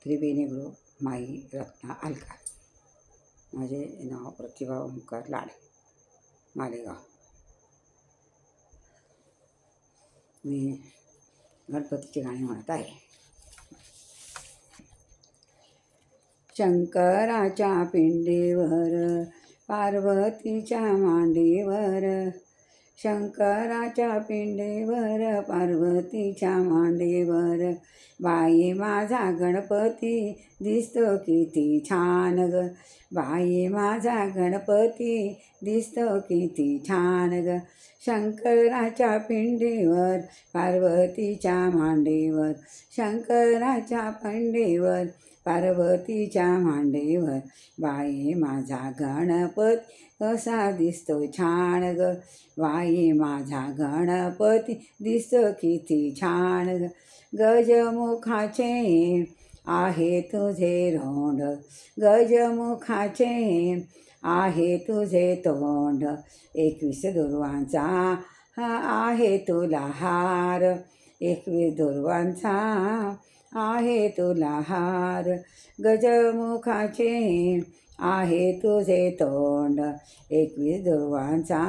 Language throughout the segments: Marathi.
त्रिवेणीगृह माई रत्ना अलकार. माझे नाव प्रतिभा ओंकार लाड, मालेगाव. मी गणपतीची गाणी म्हणत आहे. शंकराच्या पिंडीवर पार्वतीच्या मांडीवर, शंकराच्या पिंडीवर पार्वतीच्या मांडीवर, बाई माझा गणपती दिसतो किती छान ग, बाई माझा गणपती दिसतो किती छान ग. शंकराच्या पिंडीवर पार्वतीच्या मांडीवर, शंकराच्या पिंडीवर पार्वतीच्या मांडीवर, बाई माझा गणपती कसा दिसतो छान ग, बाई माझा गणपती दिसतो किती छान ग. गजमुखाचे आहे तुझे रोंड, गजमुखाचे आहे तुझे तोंड, 21 दुर्वांचा आहे तुला हार, 21 दुर्वांचा आहे तुला हार. गजमुखाचे आहे तुझे तोंड, 21 दुर्वांचा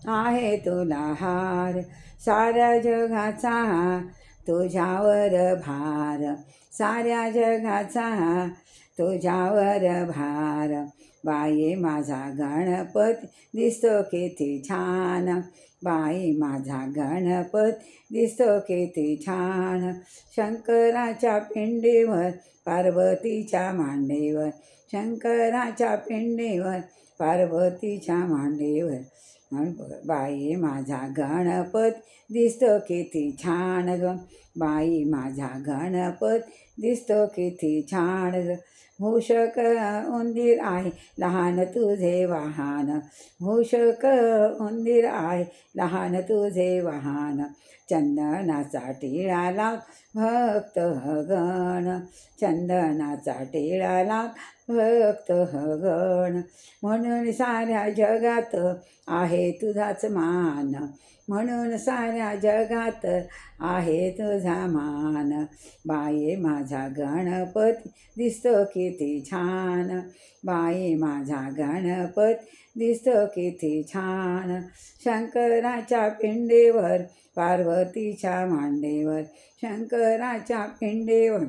आहे तुला हार. साऱ्या जगाचा तुझ्यावर भार, साऱ्या जगाचा तुझ्यावर भार, बाई माझा गणपती दिसतो किती छान, बाई माझा गणपती दिसतो किती छान. शंकराच्या पिंडीवर पार्वतीच्या मांडीवर, शंकराच्या पिंडीवर पार्वतीच्या मांडीवर, बाई माझा गणपती दिसतो किती छान ग, बाई माझा गणपती दिसतो किती छान ग. मूषक उंदीर आहे लहान तुझे वाहन, मूषक उंदीर आहे लहान तुझे वाहन, चंदनाचा टिळा लाव भक्त गण, चंदनाचा टिळा लाव भक्त गण. म्हणून साऱ्या जगात आहे तुझाच मान, म्हणून साऱ्या जगात आहे तुझा मान, बाई माझा गणपती दिसतो किती छान, बाई माझा गणपती दिसतो किती छान. शंकराच्या पिंडीवर पार्वतीच्या मांडीवर, शंकराच्या पिंडीवर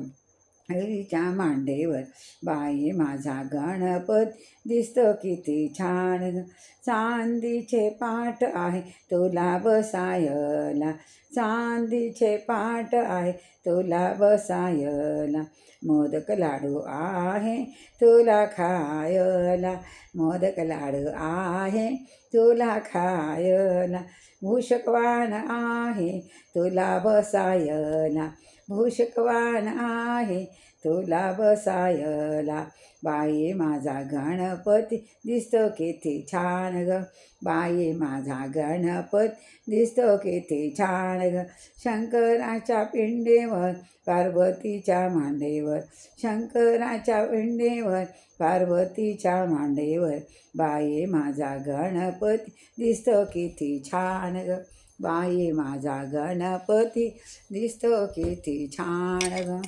हरीच्या मांडीवर, बाई माझा गणपती दिसतो किती छान. चांदीचे पाट आहे तुला बसायला, चांदीचे पाट आहे तुला बसायला, मोदक लाडू आहे तुला खायला, मोदक लाडू आहे तुला खायला, भूषकवान आहे तुला बसायला, भूषकवान आहे तुला बसायला, बाई माझा गणपती दिसतो किती छान ग, बाई माझा गणपती दिसतो किती छान ग. शंकराच्या पिंडीवर पार्वतीच्या मांडीवर, शंकराच्या पिंडीवर पार्वतीच्या मांडीवर, बाई माझा गणपती दिसतो किती छान ग, बाई माझा गणपती दिसतो किती छान ग.